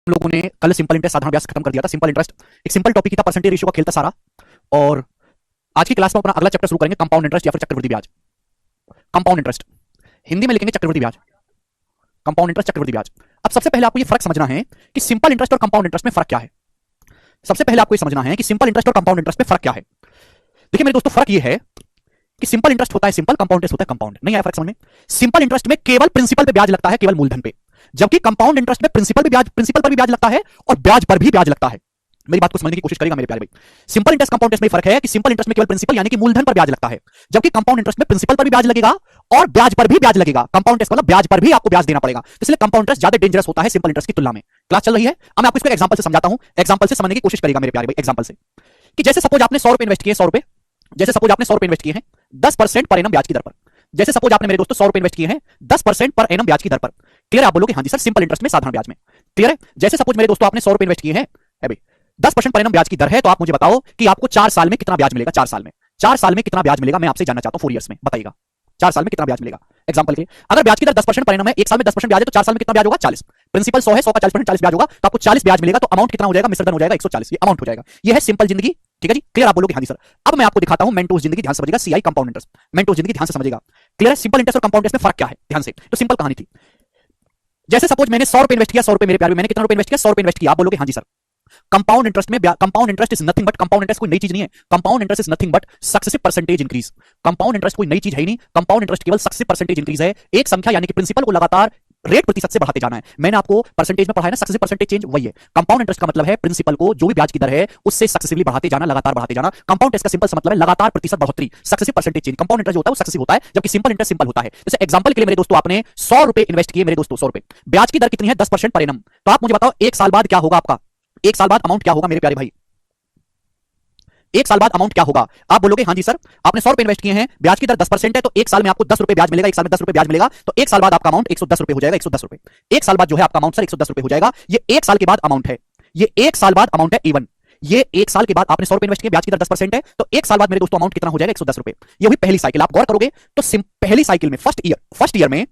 हम लोगों ने कल सिंपल इंटरेस्ट साधारण ब्याज खत्म कर दिया था। सिंपल इंटरेस्ट एक सिंपल टॉपिक ही था, परसेंटेज रेशियो का खेल था सारा। और आज की क्लास में अपना अगला चैप्टर शुरू करेंगे, कंपाउंड इंटरेस्ट या फिर चक्रवृद्धि ब्याज। कंपाउंड इंटरेस्ट हिंदी में लिखेंगे चक्रवृद्धि ब्याज। कंपाउंड इंटरेस्ट, चक्रवृद्धि ब्याज। अब सबसे पहले आपको ये फर्क समझना है कि सिंपल इंटरेस्ट और कंपाउंड इंटरेस्ट में फर्क क्या है। सबसे पहले आपको ये समझना है कि सिंपल इंटरेस्ट और कंपाउंड इंटरेस्ट में फर्क क्या है। देखिए मेरे दोस्तों, फर्क ये है कि सिंपल इंटरेस्ट होता है सिंपल, कंपाउंड इंटरेस्ट होता है कंपाउंड। नहीं आया फर्क समझ में? सिंपल इंटरेस्ट में केवल प्रिंसिपल पे ब्याज लगता है, केवल मूलधन पे, जबकि कंपाउंड इंटरेस्ट में प्रिंसिपल पर भी ब्याज लगता है और ब्याज पर भी ब्याज लगता है। मेरी बात को समझने की कोशिश करेगा मेरे प्यारे भाई। सिंपल इंटरेस्ट कंपाउंड इंटरेस्ट में फर्क है कि सिंपल इंटरेस्ट में केवल प्रिंसिपल यानी कि मूलधन पर ब्याज लगता है, जबकि कंपाउंड इंटरेस्ट में प्रिंसिपल पर भी ब्याज लगेगा और ब्याज पर भी ब्याज लगेगा। कंपाउंड इंटरेस्ट मतलब ब्याज पर भी आपको ब्याज देना पड़ेगा, इसलिए कंपाउंड इंटरेस्ट ज्यादा डेंजरस होता है सिंपल इंटरेस्ट की तुलना में। क्लास चल रही है, अब मैं आपको इसको एग्जांपल से समझाता हूं। एग्जांपल से समझने की कोशिश करेगा मेरे प्यारे भाई। एग्जांपल से कि जैसे सपोज आपने 100 रुपए इन्वेस्ट किए, 100 रुपए, जैसे सपोज आपने 100 रुपए इन्वेस्ट किए हैं 10% पर एनम ब्याज की दर पर। जैसे सपोज आपने मेरे दोस्तों 100 रुपए इन्वेस्ट किए हैं 10% पर एनम ब्याज की दर पर। क्लियर? आप बोलोगे हां जी सर, सिंपल इंटरेस्ट में साधारण ब्याज में। क्लियर है? जैसे सपोज मेरे दोस्तों आपने 100 रुपए इन्वेस्ट किए हैं, है भाई 10% पर एनम ब्याज की दर है, तो आप मुझे बताओ कि आपको 4 साल में कितना ब्याज मिलेगा। 4 साल में, 4 साल में कितना ब्याज मिलेगा, मैं आपसे जानना चाहता हूं। 4 इयर्स में बताइएगा 4 साल में कितना ब्याज मिलेगा। एग्जांपल के लिए, अगर ब्याज की दर 10% पर एनम है, एक साल में 10% ब्याज है, तो 4 साल में कितना ब्याज होगा? 40। प्रिंसिपल 100 है, 100 का 40%, 40 ब्याज होगा, तो आपको 40 ब्याज मिलेगा। तो अमाउंट कितना हो जाएगा? मिश्रधन हो जाएगा 140। ये अमाउंट हो जाएगा। ये है सिंपल जिंदगी। ठीक है जी, क्लियर? आप बोलोगे हां जी सर। अब मैं आपको दिखाता हूं मेंटोस जिंदगी, ध्यान से समझिएगा। सीआई कंपाउंड इंटरेस्ट, मेंटोस जिंदगी, ध्यान से समझिएगा। क्लियर है? सिंपल इंटरेस्ट और कंपाउंड इंटरेस्ट में फर्क क्या है, ध्यान से। तो सिंपल कहानी थी, जैसे सपोज मैंने 100 रुपए इन्वेस्ट किया, 100 रुपए मेरे प्यारे, मैंने कितना रुपए इन्वेस्ट किया? 100 रुपए इन्वेस्ट किया। आप बोलोगे हां जी सर। कंपाउंड इंटरेस्ट में, compound interest is nothing but, compound interest कोई नई चीज नहीं है। Compound interest is nothing but successive percentage increase. Compound interest कोई नई चीज है ही नहीं। कंपाउंड इंटरेस्ट केवल सक्सेसिव परसेंटेज इंक्रीज है। एक संख्या यानी कि प्रिंसिपल को लगातार रेट प्रतिशत से बढ़ाते जाना है। मैंने आपको परसेंटेज में पढ़ाया ना, सक्सेसिव परसेंटेज चेंज, वही है। कंपाउंड इंटरेस्ट का मतलब है प्रिंसिपल को जो भी ब्याज की दर है उससे सक्सेसिवली बढ़ाते जाना, लगातार बढ़ाते जाना। कंपाउंड इंटरेस्ट का सिंपल सा मतलब है लगातार प्रतिशत बढ़ोतरी, successive percentage change. Compound interest जो होता है वो सक्सेसिव होता है, जबकि सिंपल इंटरेस्ट सिंपल होता है। जैसे एग्जांपल के लिए मेरे दोस्तों आपने 100 रुपए इन्वेस्ट किए मेरे दोस्तों, 100 रुपए, ब्याज की दर कितनी है? 10% पर एनम। तो आप मुझे बताओ एक साल बाद क्या होगा आपका? एक साल बाद अमाउंट क्या होगा मेरे प्यारे भाई? एक साल बाद अमाउंट क्या होगा? आप बोलोगे हां जी सर, आपने 100 रुपए इन्वेस्ट किए हैं, ब्याज की दर 10% है, तो एक साल में आपको 10 रुपए ब्याज मिलेगा। एक साल में 10 रुपए ब्याज मिलेगा, तो एक साल बाद आपका अमाउंट 110 रुपए हो जाएगा। 110 रुपए एक साल बाद जो है आपका अमाउंट सर 110 रुपए हो जाएगा। ये एक साल के बाद अमाउंट है, ये एक साल बाद अमाउंट है इवन। ये एक साल के बाद आपने 100 रुपए इन्वेस्ट किए, ब्याज की दर 10% है, तो एक साल बाद मेरे दोस्तों अमाउंट कितना हो जाएगा? 110 रुपए। ये हुई पहली साइकिल। आप गौर करोगे तो पहली साइकिल में फर्स्ट ईयर में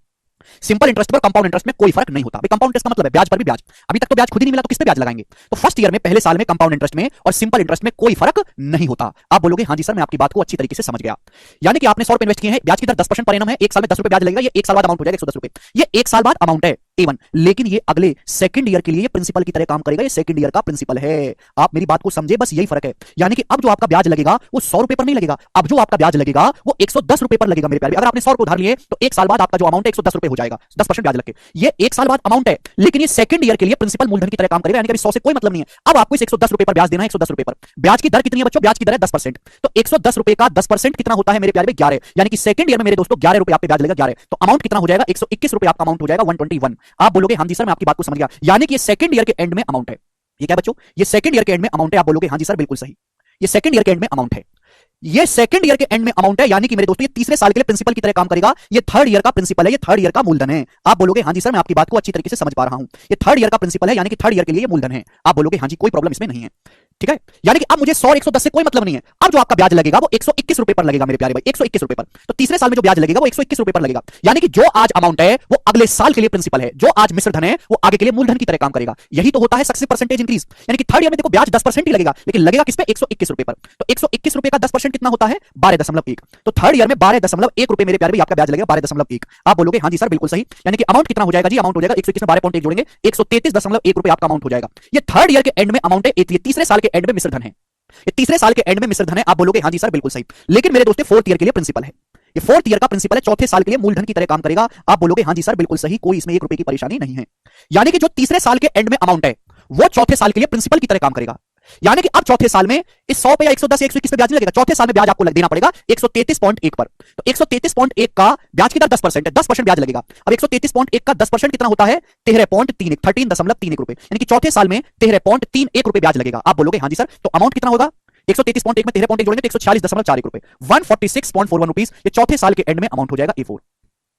सिंपल इंटरेस्ट पर कंपाउंड इंटरेस्ट में कोई फर्क नहीं होता। कंपाउंड इंटरेस्ट का मतलब है ब्याज पर भी ब्याज। अभी तक तो ब्याज खुद ही नहीं मिला, तो किस पे ब्याज लगाएंगे? तो फर्स्ट ईयर में, पहले साल में कंपाउंड इंटरेस्ट में और सिंपल इंटरेस्ट में कोई फर्क नहीं होता। आप बोलोगे हां जी सर, मैं आपकी बात को अच्छी तरीके से समझ गया। यानी कि आपने 100 रुपए इन्वेस्ट किए हैं, ब्याज की दर 10% पर एनम है, एक साल में 10 रुपए ब्याज लगेगा, ये एक साल बाद अमाउंट हो जाएगा 110 रुपए। ये एक साल बाद अमाउंट है A1, लेकिन ये अगले सेकंड ईयर के लिए प्रिंसिपल की तरह काम करेगा। ये सेकंड ईयर का प्रिंसिपल है। आप मेरी बात को समझे, बस यही फर्क है। यानी कि अब जो आपका ब्याज लगेगा वो 100 रुपए पर नहीं लगेगा, अब जो आपका ब्याज लगेगा वो 110 रुपए पर लगेगा मेरे प्यारे। अगर आपने 100 रुपए उधार लिए तो एक साल बाद आपका जो अमाउंट है 110 रुपए हो जाएगा, 10% ब्याज लग के। ये एक साल बाद अमाउंट है, लेकिन ये सेकंड ईयर के लिए प्रिंसिपल मूलधन की तरह काम करेगा। यानी कि 100 से कोई मतलब नहीं है। अब आपको इस 110 रुपए पर ब्याज देना है, 110 रुपए पर। ब्याज की दर कितनी है बच्चों? ब्याज की दर है 10%, तो 110 रुपए का 10% कितना होता है मेरे प्यारे? 11। यानी कि सेकंड ईयर में मेरे दोस्तों 11 रुपए आप पे ब्याज लगेगा, 11। तो अमाउंट कितना हो जाएगा? 121 रुपए आपका अमाउंट हो जाएगा, 121। आप बोलोगे हां जी सर, मैं आपकी बात को समझ गया। यानी कि ये सेकंड ईयर के एंड में अमाउंट है। ये क्या बच्चों? ये सेकंड ईयर के एंड में अमाउंट है। आप बोलोगे हां जी सर, बिल्कुल सही, ये सेकंड ईयर के एंड में अमाउंट है। ये सेकंड ईयर के एंड में अमाउंट है, यानी कि मेरे दोस्तों ये तीसरे साल के लिए प्रिंसिपल की तरह काम करेगा। ये थर्ड ईयर का प्रिंसिपल है, ये थर्ड ईयर का मूलधन है। आप बोलोगे हां जी सर, मैं आपकी बात को अच्छी तरीके से समझ पा रहा हूं। ये थर्ड ईयर का प्रिंसिपल है, यानी कि थर्ड ईयर के लिए ये मूलधन है। आप बोलोगे हां जी, कोई प्रॉब्लम इसमें नहीं है। ठीक है? यानी कि अब मुझे 100 110 से कोई मतलब नहीं है। अब जो आपका ब्याज लगेगा वो 121 रुपए पर लगेगा मेरे प्यारे भाई, 121 रुपए पर। तो तीसरे साल में जो ब्याज लगेगा वो 121 रुपए पर लगेगा। यानी कि जो आज अमाउंट है वो अगले साल के लिए प्रिंसिपल है, जो आज मिश्रधन है वो आगे के लिए मूलधन की तरह काम करेगा। यही तो होता है सक्सेसिव परसेंटेज इंक्रीज। यानी कि थर्ड ईयर में देखो ब्याज 10% ही लगेगा, लेकिन लगेगा किस पे? 121 रुपए पर। तो 121 रुपए का 10% कितना होता है? 12.1। तो थर्ड ईयर में 12.1 रुपए मेरे प्यारे भाई आपका ब्याज लगेगा, 12.1। आप बोलोगे हां जी सर, बिल्कुल सही। यानी कि अमाउंट कितना हो जाएगा जी? अमाउंट हो जाएगा 121 में 12.1 जोड़ेंगे 133.1 रुपए आपका अमाउंट हो जाएगा। ये थर्ड ईयर के एंड में अमाउंट है, ये तीसरे साल के एंड में मिश्रधन है। ये तीसरे साल के एंड में मिश्रधन है। आप बोलोगे हां जी सर, बिल्कुल सही। लेकिन मेरे दोस्तों फोर्थ ईयर के लिए प्रिंसिपल है, ये फोर्थ ईयर का प्रिंसिपल है, चौथे साल के लिए मूलधन की तरह काम करेगा। आप बोलोगे हां जी सर, बिल्कुल सही, कोई इसमें 1 रुपए की परेशानी नहीं है। यानी कि जो तीसरे साल के एंड में अमाउंट है वो चौथे साल के लिए प्रिंसिपल की तरह काम करेगा। यानी कि अब चौथे साल में इस 100 पे या 110 या 121 पे ब्याज नहीं लगेगा, चौथे साल में ब्याज आपको देना पड़ेगा 133.1 पर। तो 133.1 का ब्याज की दर 10% है, 10% ब्याज लगेगा। अब 133.1 का 10% कितना होता है? 13.31, 13.31 रुपए। यानी कि चौथे साल में 13.31 रुपए ब्याज लगेगा। आप बोलोगे हां जी सर, तो अमाउंट कितना होगा? 133.1 में 13.1 जोड़ेंगे तो 146.41 रुपए, 146.41 रुपीस। ये चौथे साल के एंड में अमाउंट हो जाएगा A4।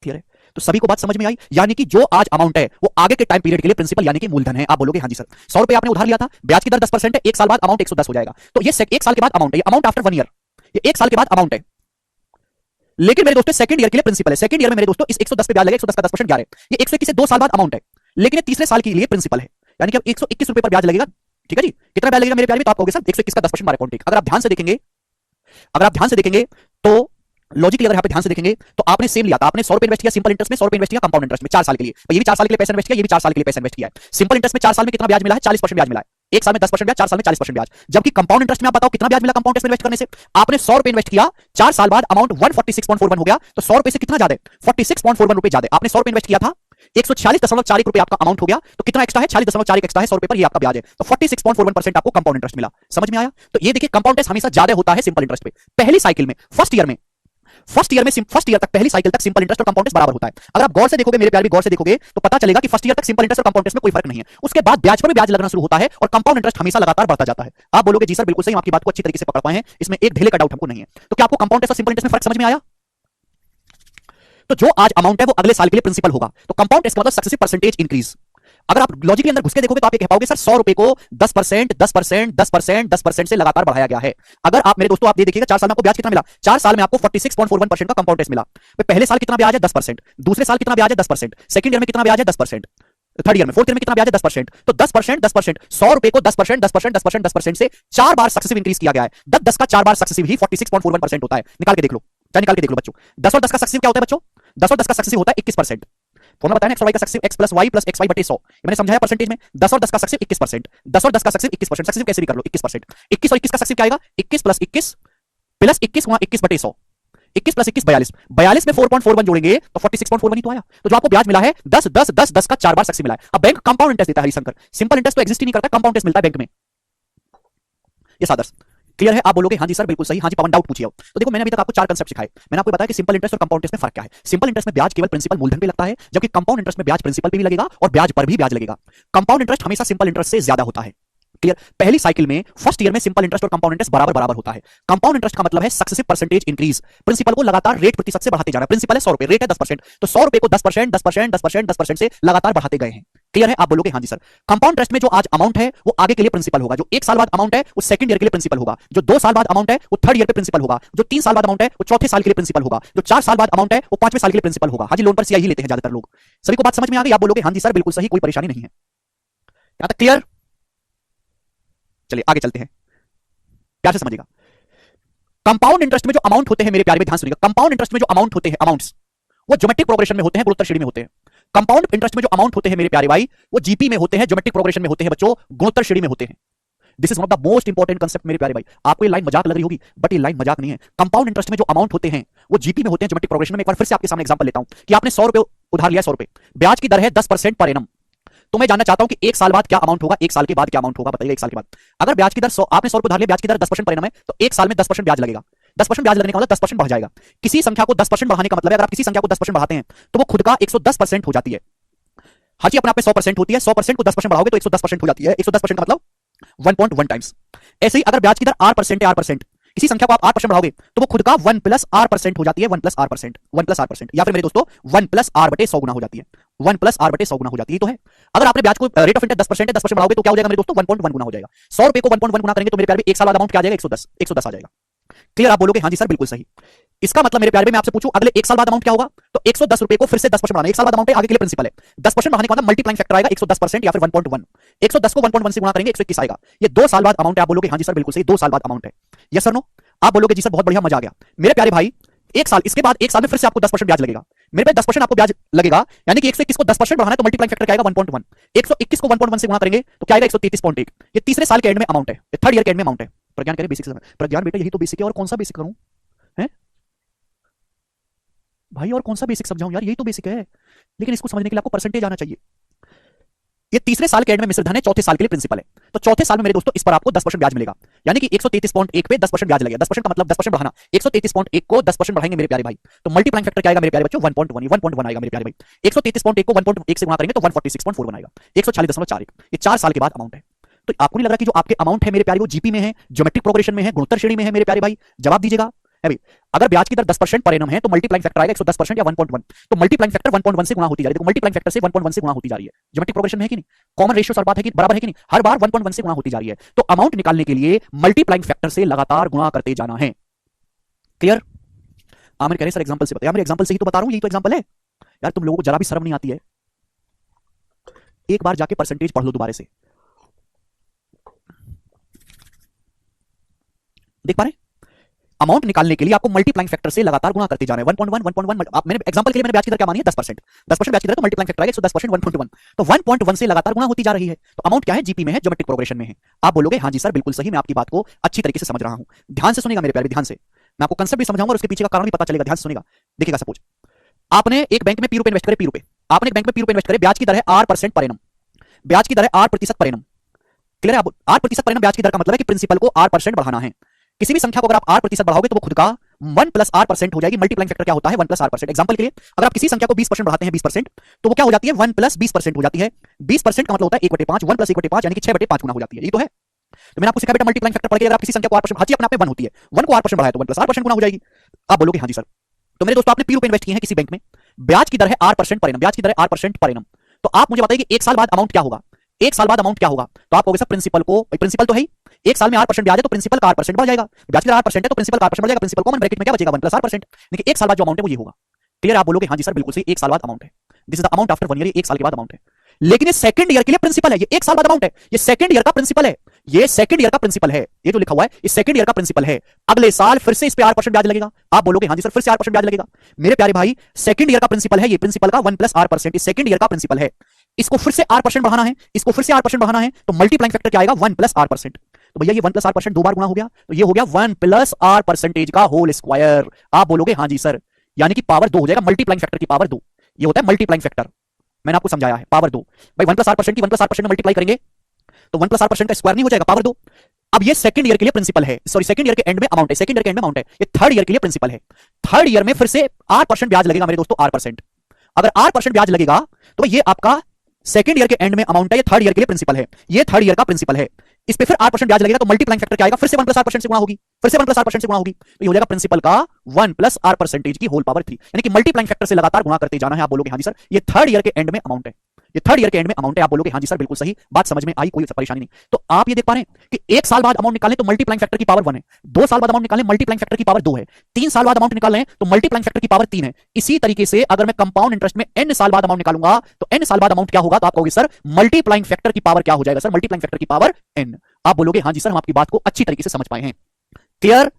क्लियर है? तो सभी को बात समझ में आई? यानी कि जो आज अमाउंट है वो आगे के टाइम पीरियड के लिए प्रिंसिपल यानी कि मूलधन है। आप बोलोगे हां जी सर, 100 रुपए आपने उधार लिया था, ब्याज की दर 10% है, एक साल बाद अमाउंट 110 हो जाएगा। तो ये एक साल के बाद अमाउंट है, ये अमाउंट आफ्टर 1 ईयर, ये एक साल के बाद अमाउंट है। लेकिन मेरे दोस्तों सेकंड ईयर के लिए प्रिंसिपल है। सेकंड ईयर में मेरे दोस्तों इस 110 पे ब्याज लगेगा, 110 का 10% 11, ये 121 से 2 साल बाद अमाउंट है, लेकिन ये तीसरे साल के लिए प्रिंसिपल है। यानी कि अब 121 रुपए पर ब्याज लगेगा। ठीक है जी, कितना ब्याज लगेगा मेरे प्यारे में? तो आप कहोगे सर 121 का 10% हमारे अकाउंट। अगर आप ध्यान से देखेंगे, अगर आप ध्यान से देखेंगे तो लॉजिकली अगर यहां पे ध्यान से देखेंगे तो आपने सेम लिया था, आपने 100 रुपए इन्वेस्ट किया सिंपल इंटरेस्ट में, 100 रुपए इन्वेस्ट किया कंपाउंड इंटरेस्ट में 4 साल के लिए। ये भी 4 साल के लिए पैसा इन्वेस्ट किया, ये भी 4 साल के लिए पैसा इन्वेस्ट किया है। सिंपल इंटरेस्ट में 4 साल में कितना ब्याज मिला है? 40% ब्याज मिला है। एक साल में 10% ब्याज, 4 साल में 40% ब्याज। जबकि कंपाउंड इंटरेस्ट में आप बताओ कितना ब्याज मिला कंपाउंड इंटरेस्ट में इन्वेस्ट करने से? आपने 100 रुपए इन्वेस्ट किया, 4 साल बाद अमाउंट 146.41 हो गया, तो 100 रुपए से कितना ज्यादा है? 46.41 रुपए ज्यादा। आपने 100 रुपए इन्वेस्ट किया था, 146.41 रुपए आपका अमाउंट हो गया, तो कितना एक्स्ट्रा है? 46.41 एक्स्ट्रा है 100 रुपए पर, ये आपका ब्याज है। तो 46.41% आपको कंपाउंड इंटरेस्ट मिला। समझ में आया? तो ये देखिए कंपाउंड इंटरेस्ट हमेशा ज्यादा होता है सिंपल इंटरेस्ट पे। पहली साइकिल में, फर्स्ट ईयर तक, पहली साइकिल तक सिंपल इंटरेस्ट और कंपाउंड इंटरेस्ट बराबर होता है। अगर आप गौर से देखोगे मेरे प्यार भी, गौर से देखोगे तो पता चलेगा कि फर्स्ट ईयर तक सिंपल इंटरेस्ट और कंपाउंड इंटरेस्ट में कोई फर्क नहीं है। उसके बाद ब्याज पर भी ब्याज लगना शुरू होता है और कंपाउंड इंटरेस्ट हमेशा लगातार बढ़ता जाता है। आप बोलोगे जी सर बिल्कुल सही, आपकी बात को अच्छी तरीके से पकड़ पाए हैं, इसमें एक ढेले का डाउट हमको नहीं है। तो क्या आपको कंपाउंड इंटरेस्ट और सिंपल इंटरेस्ट में फर्क समझ में आया? तो जो आज अमाउंट है वो अगले साल के लिए प्रिंसिपल होगा। तो कंपाउंड इंटरेस्ट का मतलब सक्सेसिव परसेंटेज इंक्रीज। अगर आप लॉजिक के अंदर घुस के देखोगे तो आप ये कह पाओगे सर 100 रुपए को 10%, 10%, 10%, 10% से लगातार बढ़ाया गया है। अगर आप मेरे दोस्तों आप ये देखिएगा 4 साल में आपको ब्याज कितना मिला? 4 साल में आपको 46.41% का कंपाउंड इंटरेस्ट मिला। पहले साल कितना ब्याज है? 10%। दूसरे साल कितना ब्याज है? 10%। सेकंड ईयर में कितना ब्याज है? 10%। थर्ड ईयर में, फोर्थ ईयर में कितना ब्याज है? 10%। तो 10%, 10%, 100 रुपए को 10%, 10%, 10%, 10% से 4 बार सक्सेसिव इंक्रीज किया गया है। 10 का 4 बार सक्सेसिव ही 46.41% होता है। निकाल के देख लो, चाहे निकाल के देख लो बच्चों। 10 और 10 का सक्सेसिव क्या होता है बच्चों? 10 और 10 का सक्सेसिव होता है 21%। फॉर्मूला बताया ना, एक्स और वाई का successive x plus y plus x y बटे 100। मैंने समझाया परसेंटेज में। 10 और 10 का सक्सेसिव 21%। 10 और 10 का सक्सेसिव 21%। सक्सेसिव कैसे भी कर लो 21%। 21 और 21 का सक्सेसिव क्या आएगा? 21 प्लस 21 प्लस 21 गुणा 21 बटे 100। 21 प्लस 21 42। 42 में 4.41 जोड़ेंगे तो 46.41 ही तो आया। तो जो आपको ब्याज मिला है 10 10 10 10 का 4 बार सक्सेसिव मिला है। अब बैंक कंपाउंड इंटरेस्ट देता है हरिशंकर, सिंपल इंटरेस्ट तो एग्जिस्ट ही नहीं करता, कंपाउंड इंटरेस्ट मिलता है बैंक में। ये सादर्श क्लियर है? आप बोलोगे हाँ जी सर बिल्कुल सही। हाँ जी पवन डाउट पूछिए। तो देखो मैंने अभी तक आपको 4 कांसेप्ट सिखाए। मैंने आपको बताया कि सिंपल इंटरेस्ट और कंपाउंड इंटरेस्ट में फर्क क्या है। सिंपल इंटरेस्ट में ब्याज केवल प्रिंसिपल मूलधन पे लगता है, जबकि कंपाउंड इंटरेस्ट में ब्याज प्रिंसिपल पे भी लगेगा और ब्याज पर भी ब्याज लगेगा। कंपाउंड इंटरेस्ट हमेशा सिंपल इंटरेस्ट से ज्यादा होता है। क्लियर? पहली साइकिल में फर्स्ट ईयर में सिंपल इंटरेस्ट और कंपाउंड इंटरेस्ट बराबर बराबर होता है। कंपाउंड इंटरेस्ट का मतलब है सक्सेसिव परसेंटेज इंक्रीज, प्रिंसिपल को लगातार रेट प्रतिशत से बढ़ाते जाना। प्रिंसिपल है 100 रुपए, रेट है 10%, तो 100 रुपए को 10%, 10%, 10%, 10% से लगातार बढ़ाते गए हैं। क्लियर है? आप बोलोगे हाँ जी सर। कंपाउंड इंटरेस्ट में जो आज अमाउंट है वो आगे के लिए प्रिंसिपल होगा, जो 1 साल बाद अमाउंट है वो सेकंड ईयर के लिए प्रिंसिपल होगा, जो 2 साल बाद अमाउंट है वो थर्ड ईयर पे प्रिंसिपल होगा, जो 3 साल बाद अमाउंट है वो चौथे साल के लिए प्रिंसिपल होगा, जो 4 साल बाद अमाउंट है वो 5वें साल के लिए प्रिंसिपल होगा। हाँ जी, लोन पर सीआई ही लेते हैं ज्यादातर लोग। सभी को बात समझ में आ गई? आप बोलोगे हाँ जी सर बिल्कुल सही, कोई परेशानी नहीं है। यहां तक क्लियर? चलिए आगे चलते हैं, प्यार से समझिएगा। कंपाउंड इंटरेस्ट में जो अमाउंट होते हैं मेरे प्यारे में ध्यान सुनिएगा, कंपाउंड इंटरेस्ट में जो अमाउंट होते हैं, अमाउंट्स वो ज्योमेट्रिक प्रोग्रेशन में होते हैं, गुणोत्तर श्रेणी में होते हैं। कंपाउंड इंटरेस्ट में जो अमाउंट होते हैं मेरे प्यारे भाई वो जीपी में होते हैं, ज्योमेट्रिक प्रोग्रेशन में होते हैं बच्चों, गुणोत्तर श्रेणी में होते हैं। This is one of the most important concept मेरे प्यारे भाई। आपको ये लाइन मजाक लग रही होगी बट ये लाइन मजाक नहीं है। कंपाउंड इंटरेस्ट में जो अमाउंट होते हैं वो जीपी में होते हैं, ज्योमेट्रिक प्रोग्रेशन में। एक बार फिर से आपके सामने एग्जांपल लेता हूं कि आपने 100 रुपए उधार लिया, 100 रुपए, ब्याज की दर है 10% पर एनम। तो मैं जानना चाहता हूं कि 1 साल बाद क्या अमाउंट होगा, 1 साल के बाद क्या अमाउंट होगा, बताइए 1 साल के बाद। अगर ब्याज की दर 100, आपने 100 रुपए उधार लिया, ब्याज की दर 10% पर एनम है, तो 1 साल में 10% ब्याज लगेगा। 10% ब्याज लगने का मतलब 10% बढ़ जाएगा। किसी संख्या को 10% बढ़ाने का मतलब है, अगर आप किसी संख्या को 10% बढ़ाते हैं तो वो खुद का 110% हो जाती है। हर चीज अपने आप में 100% होती है, 100% को 10% बढ़ाओगे तो 110% हो जाती है। 110% का मतलब 1.1 टाइम्स। ऐसे ही अगर ब्याज की दर R% है, R%, किसी संख्या को आप 8% बढ़ाओगे तो वो खुद का 1 प्लस R% हो जाती है। 1 प्लस R%, 1 प्लस R%, या फिर मेरे दोस्तों 1 प्लस R बटे 100 गुना हो जाती है। 1 प्लस R बटे 100 गुना हो जाती है। तो है अगर आपने ब्याज को रेट ऑफ इंटरेस्ट 10% है, 10% बढ़ाओगे तो क्या हो जाएगा मेरे दोस्तों? 1.1 गुना हो जाएगा। 100 रुपए को 1.1 गुना करेंगे तो मेरे प्यारे में 1 साल बाद अमाउंट क्या आ जाएगा? 110, 110 आ जाएगा। क्लियर? आप बोलोगे हाँ जी सर बिल्कुल सही। इसका मतलब मेरे प्यारे में मैं आपसे पूछूं अगले 1 साल बाद अमाउंट क्या होगा? तो 110 रुपए को फिर से 10% बढ़ाना। 1 साल बाद अमाउंट है, आगे के लिए प्रिंसिपल है। 10% बढ़ाने का मतलब मल्टीप्लाइंग फैक्टर आएगा 110% या फिर 1.1। 110 को 1.1 से गुणा करेंगे 121 आएगा। ये 2 साल बाद अमाउंट है। आप बोलोगे हाँ जी सर बिल्कुल सही, 2 साल बाद अमाउंट है। Yes sir no? आप बोलोगे जी सर बहुत बढ़िया, मजा आ गया। मेरे प्यारे भाई 1 साल, इसके बाद 1 साल में फिर से आपको 10% ब्याज लगेगा। मेरे पे 10% आपको ब्याज लगेगा, यानी कि 121 को 10% बढ़ाना है तो मल्टीप्लाइंग फैक्टर क्या आएगा? 1.1। 121 को 1.1 से गुणा करेंगे तो क्या आएगा? 133.1। ये तीसरे साल के एंड में अमाउंट है, थर्ड ईयर के एंड में अमाउंट है। प्रज्ञान कह रहे बेसिक, प्रज्ञान बेटा यही तो बेसिक है, और कौन सा बेसिक करूं हैं भाई? और कौन सा बेसिक समझाऊं यार? यही तो बेसिक है, लेकिन इसको समझने के लिए आपको परसेंटेज आना चाहिए। ये तीसरे साल के एंड में मिश्र धन है, चौथे साल के लिए प्रिंसिपल है। तो चौथे साल में मेरे दोस्तों इस पर आपको 10% ब्याज मिलेगा, यानी कि 133.1 पे 10% ब्याज लगेगा। 10% का मतलब 10% बढ़ाना, 133.1 को 10% बढ़ाएंगे मेरे प्यारे भाई, तो मल्टीप्लाइंग फैक्टर क्या आएगा मेरे प्यारे बच्चों? 1.1 आएगा मेरे प्यारे भाई। 133.1 को 1.1 से गुणा करेंगे तो 146.41 आएगा। 140.41। ये 4 साल के बाद अमाउंट है। तो आपको नहीं लग रहा कि जो आपके अमाउंट है मेरे प्यारे वो जीपी में है, ज्योमेट्रिक प्रोग्रेशन में है, गुणोत्तर श्रेणी में है मेरे प्यारे भाई? जवाब दीजिएगा। है भाई, अगर ब्याज की दर 10% पर एनम है तो मल्टीप्लाइंग फैक्टर आएगा 110% या 1.1। तो मल्टीप्लाइंग फैक्टर 1.1 से गुणा होती जा रही है। देखो मल्टीप्लाइंग फैक्टर से 1.1 से गुणा होती जा रही है। ज्योमेट्रिक प्रोग्रेशन है कि नहीं? कॉमन रेशियो सर बात है कि बराबर है कि नहीं? हर बार 1.1 से गुणा होती जा रही है। तो अमाउंट निकालने के लिए मल्टीप्लाइंग फैक्टर से लगातार गुणा करते जाना है। क्लियर? आमिर कह रहे सर एग्जांपल से बताइए। आमिर एग्जांपल से ही तो बता रहा हूं, यही तो एग्जांपल है यार। तुम लोगों को जरा भी शर्म नहीं आती है? एक बार जाके परसेंटेज पढ़ लो दोबारा से, देख पा रहे हैं? अमाउंट निकालने के लिए आपको मल्टीप्लाइंग फैक्टर से लगातार गुणा करते जाना है। 1.1 1.1 मैंने एग्जांपल के लिए मैंने ब्याज की दर क्या मानी है 10%। 10% ब्याज की दर तो मल्टीप्लाइंग फैक्टर आएगा 110% 1.1, तो 1.1 से लगातार गुणा होती जा रही है। तो अमाउंट क्या है? जीपी में है, ज्योमेट्रिक प्रोग्रेशन में है। आप बोलोगे हां जी सर बिल्कुल सही, मैं आपकी बात को अच्छी तरीके से समझ रहा हूं। ध्यान से सुनेगा मेरे प्यारे, ध्यान से मैं आपको कंसेप्ट भी समझाऊंगा और उसके पीछे का कारण भी पता चलेगा। ध्यान से सुनेगा। देखिएगा, सपोज आपने एक बैंक में पी रुपए इन्वेस्ट करे, पी रुपए आपने एक बैंक में पी रुपए इन्वेस्ट करे, ब्याज की दर है 8% पर एनम, ब्याज की दर है 8% पर एनम। क्लियर है? 8% पर एनम ब्याज की दर का मतलब है कि प्रिंसिपल को 8% बढ़ाना है। किसी भी संख्या को अगर आप 8% बढ़ाओगे तो वो खुद का 1 + 8% हो जाएगी। मल्टीप्लाइंग फैक्टर क्या होता है? 1 + 8%। एग्जांपल के लिए अगर आप किसी संख्या को 20% बढ़ाते हैं 20%, तो वो क्या हो जाती है? 1 + 20% हो जाती है। 20% का मतलब होता है 1/5, 1 + 1/5 यानी कि 6/5 गुना हो जाती है। ये तो है। तो मैंने आपको सिखाया बेटा मल्टीप्लाइंग फैक्टर पढ़ के अगर आप किसी संख्या को 8% हां जी अपने आप में 1 होती है, 1 को 8% बढ़ाया तो 1 + 8% गुना हो जाएगी। आप बोलोगे हां जी सर। तो मेरे दोस्तों आपने पी रुपए इन्वेस्ट किए हैं किसी बैंक में, ब्याज की दर है 8% पर एनम, ब्याज की दर है 8% पर एनम। तो आप मुझे बताइए कि 1 साल बाद अमाउंट क्या होगा? 1 साल बाद अमाउंट क्या होगा? तो आप कहोगे सर प्रिंसिपल को, प्रिंसिपल तो है ही, 1 साल में 8% ब्याज है तो प्रिंसिपल का 8% बढ़ जाएगा। ब्याज की दर 8% है तो प्रिंसिपल का 8% बढ़ जाएगा। प्रिंसिपल कॉमन ब्रैकेट में क्या बचेगा? 1 + 8%। लेकिन 1 साल बाद जो अमाउंट है वो ये होगा। क्लियर? आप बोलोगे हां जी सर बिल्कुल सही, 1 साल बाद अमाउंट है। This is the amount after 1 year, 1 साल के बाद अमाउंट है। लेकिन ये सेकंड ईयर के लिए प्रिंसिपल है, ये 1 साल बाद अमाउंट है, ये सेकंड ईयर का प्रिंसिपल है, ये सेकंड ईयर का प्रिंसिपल है। ये जो लिखा हुआ है ये सेकंड ईयर का प्रिंसिपल है। अगले साल फिर से इस पे 8% ब्याज लगेगा। आप बोलोगे हां जी सर फिर से 8% ब्याज लगेगा। मेरे प्यारे भाई सेकंड ईयर का प्रिंसिपल है ये, प्रिंसिपल का 1 + 8%, इस सेकंड ईयर का प्रिंसिपल है। इसको फिर से 8% बढ़ाना है, इसको फिर से 8% बढ़ाना है, तो मल्टीप्लाइंग फैक्टर क्या आएगा? 1 + 8%। तो भैया ये 1 + 8% दो बार गुणा हो गया, तो ये हो गया 1 + 8% का होल स्क्वायर। आप बोलोगे हां जी सर, यानी कि पावर 2 हो जाएगा, मल्टीप्लाइंग फैक्टर की पावर 2। ये होता है मल्टीप्लाइंग फैक्टर, मैंने आपको समझाया है, पावर 2। भाई 1 + 8% की 1 + 8% में मल्टीप्लाई करेंगे तो 1 + 8% का स्क्वायर नहीं हो जाएगा? पावर 2। अब ये सेकंड ईयर के लिए प्रिंसिपल है, सॉरी सेकंड ईयर के एंड में अमाउंट है, सेकंड ईयर के एंड में अमाउंट है, ये थर्ड ईयर के लिए प्रिंसिपल है। थर्ड ईयर में फिर से 8% ब्याज लगेगा मेरे दोस्तों, 8%। अगर 8% ब्याज लगेगा तो ये आपका सेकंड ईयर के एंड में अमाउंट है, ये थर्ड ईयर के लिए प्रिंसिपल है, ये थर्ड ईयर का प्रिंसिपल है। इस पे फिर 8% ब्याज लगेगा तो मल्टीप्लाइंग फैक्टर क्या आएगा? फिर से 1 + 8% से गुणा होगी, फिर से 1 + 8% से गुणा होगी, तो ये हो जाएगा प्रिंसिपल का 1 + 8% की होल पावर 3। यानी कि मल्टीप्लाइंग फैक्टर से लगातार गुणा करते जाना है। आप बोलोगे हां जी सर ये थर्ड ईयर के एंड में अमाउंट है, ये थर्ड ईयर के एंड में अमाउंट है। आप बोलोगे हां जी सर बिल्कुल सही, बात समझ में आई, कोई परेशानी नहीं। तो आप ये देख पा रहे हैं कि 1 साल बाद अमाउंट निकालें तो मल्टीप्लाइंग फैक्टर की पावर 1 है, 2 साल बाद अमाउंट निकालें मल्टीप्लाइंग फैक्टर की पावर 2 है, 3 साल बाद अमाउंट निकालें तो मल्टीप्लाइंग फैक्टर की पावर 3 है। इसी तरीके से अगर मैं कंपाउंड इंटरेस्ट में n साल बाद अमाउंट निकालूंगा तो n साल बाद अमाउंट क्या होगा? तो आप कहोगे सर मल्टीप्लाइंग फैक्टर की पावर क्या हो जाएगा? सर मल्टीप्लाइंग फैक्टर की पावर n। आप बोलोगे हां जी सर हम आपकी बात को अच्छी तरीके से समझ पाए हैं। क्लियर?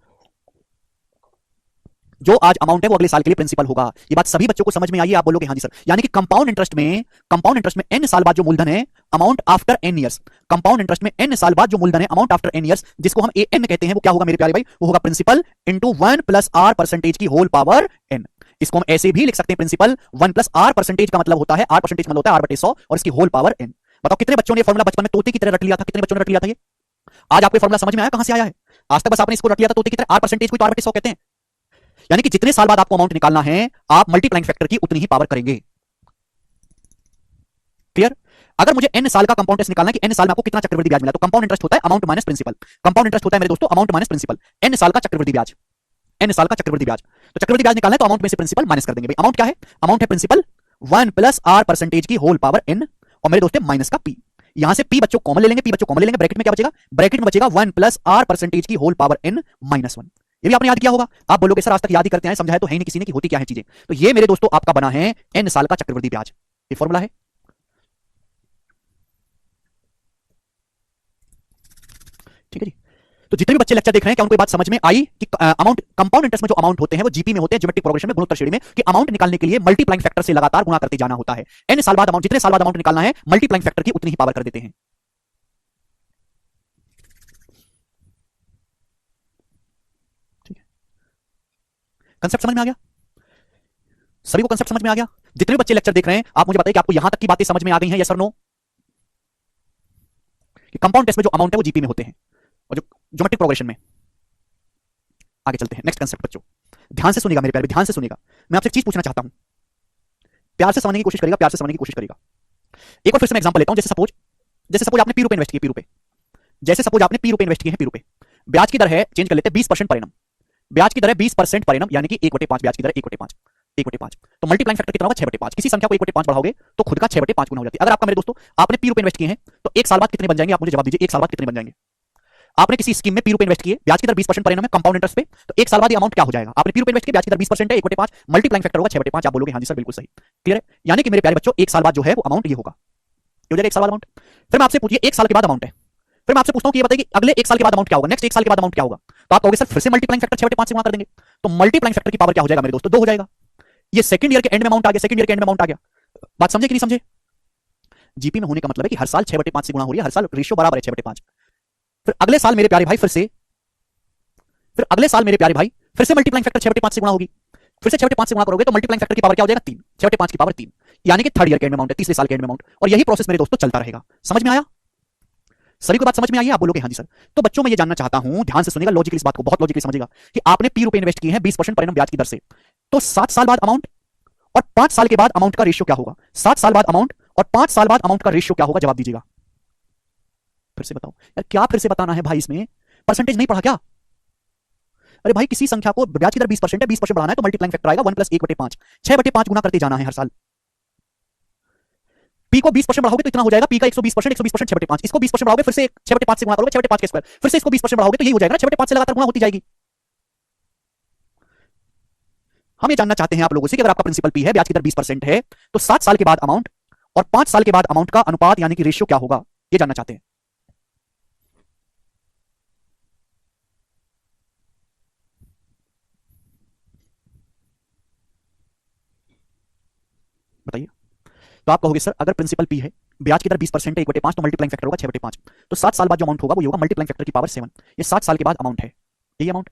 जो आज अमाउंट है वो अगले साल के लिए प्रिंसिपल होगा। ये बात सभी बच्चों को समझ में आई है? आप बोलोगे हां जी सर। यानी कि कंपाउंड इंटरेस्ट में n साल बाद जो मूलधन है amount after n years, compound interest में n साल बाद जो मूलधन है अमाउंट आफ्टर n ईयर्स, जिसको हम an कहते हैं, वो क्या होगा मेरे प्यारे भाई? वो होगा प्रिंसिपल इनटू 1 + r% की होल पावर n। इसको हम ऐसे भी लिख सकते हैं, प्रिंसिपल 1 + r% का मतलब होता है 8% मतलब होता है r/100 और इसकी होल पावर n। बताओ कितने बच्चों ने फॉर्मूला बचपन में तोते की तरह रट लिया था? कितने बच्चों ने रट लिया था ये? आज आपको फॉर्मूला समझ में आया? कहां से आया है? आज तक बस आपने इसको रट लिया था तोते की तरह, 8% को तो r/100 कहते हैं। यानी कि जितने साल बाद आपको अमाउंट निकालना है आप मल्टीप्लाइंग फैक्टर की उतनी ही पावर करेंगे। क्लियर? अगर मुझे n साल का कंपाउंड इंटरेस्ट निकालना है कि n साल में आपको कितना चक्रवृद्धि ब्याज मिला, तो कंपाउंड इंटरेस्ट होता है amount minus principal. Compound interest होता है मेरे दोस्तों अमाउंट माइनस प्रिंसिपल। n साल का चक्रवृद्धि ब्याज, n साल का चक्रवृद्धि ब्याज, तो चक्रवृद्धि ब्याज निकालना है तो अमाउंट में से प्रिंसिपल माइनस कर देंगे। भाई अमाउंट क्या है? अमाउंट है प्रिंसिपल 1 + r% की होल पावर n और मेरे दोस्तों माइनस का p। यहां से p बच्चों कॉमन ले लेंगे, p बच्चों कॉमन ले लेंगे, ब्रैकेट में क्या बचेगा? ब्रैकेट में बचेगा 1 + r% की होल पावर n -1। ये भी आपने याद किया होगा। आप बोलोगे सर आज तक याद ही करते हैं, समझाया तो है नहीं किसी ने कि होती क्या है चीजें। तो ये मेरे दोस्तों आपका बना है n साल का चक्रवृद्धि ब्याज, ये फॉर्मूला है। ठीक है जी। तो जितने भी बच्चे लेक्चर देख रहे हैं क्या उनको बात समझ में आई कि अमाउंट कंपाउंड इंटरेस्ट में जो अमाउंट होते हैं वो जीपी में होते हैं, ज्योमेट्रिक प्रोग्रेशन में, गुणोत्तर श्रेणी में, कि अमाउंट निकालने के लिए मल्टीप्लाइंग फैक्टर से लगातार गुणा करते जाना होता है। n साल बाद अमाउंट, जितने साल बाद अमाउंट निकालना है मल्टीप्लाइंग फैक्टर की उतनी ही पावर कर देते हैं। ठीक है, कंसेप्ट समझ में आ गया? सभी को कंसेप्ट समझ में आ गया? जितने भी बच्चे लेक्चर देख रहे हैं आप मुझे बताइए कि आपको यहां तक की बातें समझ में आ गई हैं, यस और नो? कि कंपाउंड टेस्ट में जो अमाउंट है वो जीपी में होते हैं और जो ज्योमेट्रिक प्रोग्रेशन में। आगे चलते हैं, नेक्स्ट कंसेप्ट बच्चों ध्यान से सुनिएगा मेरे प्यारे, ध्यान से सुनिएगा। मैं आपसे एक चीज पूछना चाहता हूं, प्यार से समझने की कोशिश करिएगा, प्यार से समझने की कोशिश करिएगा। एक बार फिर से मैं एग्जांपल लेता हूं। जैसे सपोज आपने पी रुपए इन्वेस्ट किए, पी रुपए, जैसे सपोज आपने पी रुपए इन्वेस्ट किए हैं, पी रुपए, ब्याज की दर है, चेंज कर लेते हैं, 20% पर एनम, ब्याज की दर है 20% पर एनम, यानी कि 1/5 ब्याज की दर है, 1/5, 1/5। तो मल्टीप्लाइंग फैक्टर कितना होगा? 6/5। किसी संख्या को 1/5 बढ़ाओगे तो खुद का 6/5 गुना हो जाती है। अगर आपका मेरे दोस्तों आपने पी रुपए इन्वेस्ट किए हैं तो 1 साल बाद कितने बन जाएंगे? आप मुझे जवाब दीजिए, 1 साल बाद कितने बन जाएंगे? आपने किसी स्कीम में पी रुपए इन्वेस्ट किए, ब्याज की दर 20% पर एनम है, कंपाउंड इंटरेस्ट पे, तो 1 साल बाद ये अमाउंट क्या हो जाएगा? आपने पी रुपए इन्वेस्ट किए, ब्याज की दर 20% है, 1/5, मल्टीप्लाइंग फैक्टर होगा 6/5। आप बोलोगे हां जी सर बिल्कुल सही। क्लियर है? यानी कि मेरे प्यारे बच्चों 1 साल बाद जो है वो अमाउंट ये होगा। ये हो जाएगा 1 साल बाद अमाउंट। फिर मैं आपसे पूछिए 1 साल के बाद अमाउंट है, फिर मैं आपसे पूछता हूं कि ये बताइए कि अगले 1 साल के बाद अमाउंट क्या होगा, नेक्स्ट 1 साल के बाद अमाउंट क्या होगा। तो आप कहोगे सर फिर से मल्टीप्लाइंग फैक्टर 6/5 से गुणा कर देंगे, तो मल्टीप्लाइंग फैक्टर की पावर क्या हो जाएगा मेरे दोस्तों, 2 हो जाएगा। ये सेकंड ईयर के एंड में अमाउंट आ गया, सेकंड ईयर के एंड में अमाउंट आ गया। बात समझे कि नहीं समझे? जीपी में होने का मतलब है कि हर साल 6/5 से गुणा हो रही है, हर साल रेशियो बराबर है 6/5। फिर अगले साल मेरे प्यारे भाई फिर अगले साल मेरे प्यारे भाई फिर से मल्टीप्लाइंग फैक्टर 6/5 से गुणा होगी, फिर से 6/5 से गुणा करोगे तो मल्टीप्लाइंग फैक्टर की पावर क्या हो जाएगा 3, 6/5 की पावर 3, यानी कि थर्ड ईयर के एंड में अमाउंट है, तीसरे साल के एंड में अमाउंट। और यही प्रोसेस मेरे दोस्तों चलता रहेगा। समझ में आया? सभी को बात समझ में आई है? आप बोलोगे हाँ जी सर। तो बच्चों मैं ये जानना चाहता हूं, ध्यान से सुनिएगा, लॉजिकली इस बात को बहुत लॉजिकली समझिएगा कि आपने पी रुपए इन्वेस्ट किए हैं 20% पर एनम ब्याज की दर से, तो 7 साल बाद अमाउंट और 5 साल के बाद अमाउंट का रेशियो क्या होगा? 7 साल बाद अमाउंट और 5 साल बाद अमाउंट का रेशियो क्या होगा? जवाब दीजिएगा। फिर से बताओ यार, क्या फिर से बताना है भाई? इसमें परसेंटेज नहीं पढ़ा क्या? अरे भाई किसी संख्या को ब्याज की दर 20% है, 20% बढ़ाना है तो मल्टीप्लाइंग फैक्टर आएगा 1 + 1/5, 6/5 गुना करते जाना है हर साल। पी को 20% बढ़ाओगे तो इतना हो जाएगा, पी का 120%, 120% 6/5, इसको 20% बढ़ाओगे फिर से 6/5 से गुणा करोगे, 6/5 के स्क्वायर, फिर से इसको 20% बढ़ाओगे तो यही हो जाएगा ना, 6/5 से लगातार गुणा होती जाएगी। हम ये जानना चाहते हैं आप लोगों से कि अगर आपका प्रिंसिपल पी है, ब्याज की दर 20% है, तो 7 साल के बाद अमाउंट और 5 साल के बाद अमाउंट का अनुपात यानी कि रेशियो क्या होगा, ये जानना चाहते हैं। बताइए। तो आप कहोगे सर अगर प्रिंसिपल पी है, ब्याज की दर 20% है, 1/5 तो मल्टीप्लाइंग फैक्टर होगा 6/5, तो 7 साल बाद जो अमाउंट होगा वो ये होगा मल्टीप्लाइंग फैक्टर की पावर 7। ये 7 साल के बाद अमाउंट है, यही अमाउंट।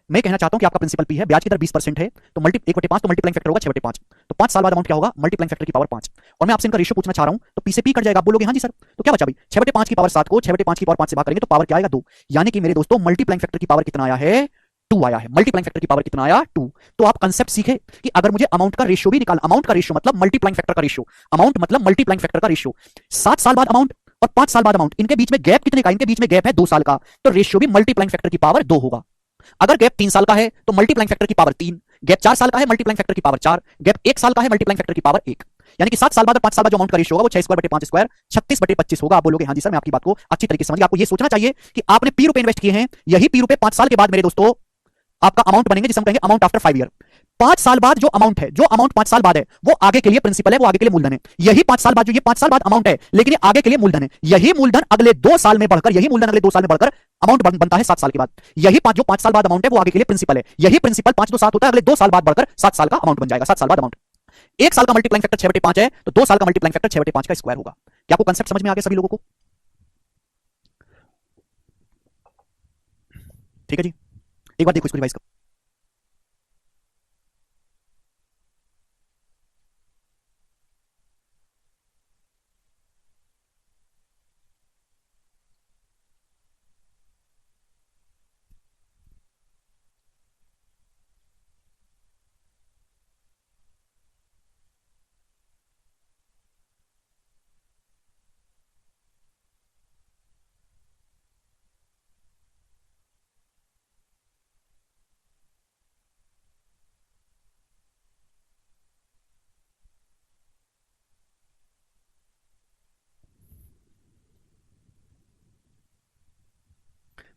मैं कहना चाहता हूं कि आपका प्रिंसिपल पी है, ब्याज की दर 20% है, तो 1/5 तो मल्टीप्लाइंग फैक्टर होगा 6/5, तो 5 साल बाद अमाउंट क्या होगा? मल्टीप्लाइंग फैक्टर की पावर 5। और मैं आपसे इनका रेशियो पूछना चाह रहा हूं, तो पी से पी कट जाएगा, आप बोलोगे हाँ जी सर। तो क्या बचा भाई? 6/5 की पावर 7 को 6/5 की पावर 5 से भाग करेंगे तो पावर क्या आएगा? 2। यानी कि मेरे दोस्तों मल्टीप्लाइंग फैक्टर की पावर कितना आया है? 2 आया है। मल्टीप्लाइंग फैक्टर की पावर कितना आया? 2। तो आप कंसेप्ट सीखे कि अगर मुझे अमाउंट का रेशियो भी निकालना, अमाउंट का रेशियो मतलब मल्टीप्लाइंग फैक्टर का रेशियो, अमाउंट मतलब मल्टीप्लाइंग फैक्टर का रेशियो, 7 साल बाद अमाउंट और 5 साल बाद अमाउंट, इनके बीच में गैप कितने का? इनके बीच में गैप है 2 साल का, तो रेशियो भी मल्टीप्लाइंग फैक्टर की पावर 2 होगा। अगर गैप 3 साल का है तो मल्टीप्लाइंग फैक्टर की पावर 3, गैप 4 साल का है मल्टीप्लाइंग फैक्टर की पावर 4, गैप 1 साल का है मल्टीप्लाइंग फैक्टर की पावर 1। यानी कि 7 साल बाद और 5 साल बाद जो अमाउंट का रेशियो होगा वो 6² 5² 36/25 होगा। आप बोलोगे हाँ जी सर, मैं आपकी बात को अच्छी तरीके से समझ गया। आपको ये सोचना चाहिए कि आपने पी रुपए इन्वेस्ट किए हैं, यही पी रुपए 5 साल के बाद मेरे दोस्तों आपका अमाउंट बनेंगे, जिसे हम कहेंगे अमाउंट आफ्टर 5 ईयर। 5 साल बाद जो अमाउंट है, जो अमाउंट 5 साल बाद है, वो आगे के लिए प्रिंसिपल है, वो आगे के लिए मूलधन है। यही 5 साल बाद जो ये 5 साल बाद अमाउंट है, लेकिन ये आगे के लिए मूलधन है। यही मूलधन अगले 2 साल में बढ़कर, यही मूलधन अगले 2 साल में बढ़कर अमाउंट बनता है 7 साल के बाद। यही जो 5 साल बाद अमाउंट है वो आगे के लिए प्रिंसिपल है। यही प्रिंसिपल 5 2 7 होता है, अगले 2 साल बाद बढ़कर 7 साल का अमाउंट बन जाएगा। 7 साल बाद अमाउंट, 1 साल का मल्टीप्लाइंग फैक्टर 6/5 है, तो 2 साल का मल्टीप्लाइंग फैक्टर 6/5 का स्क्वायर होगा। क्या आपको कंसेप्ट समझ में आ गया सभी लोगों को? ठीक है जी, एक बार देखो इसको रिवाइज करो।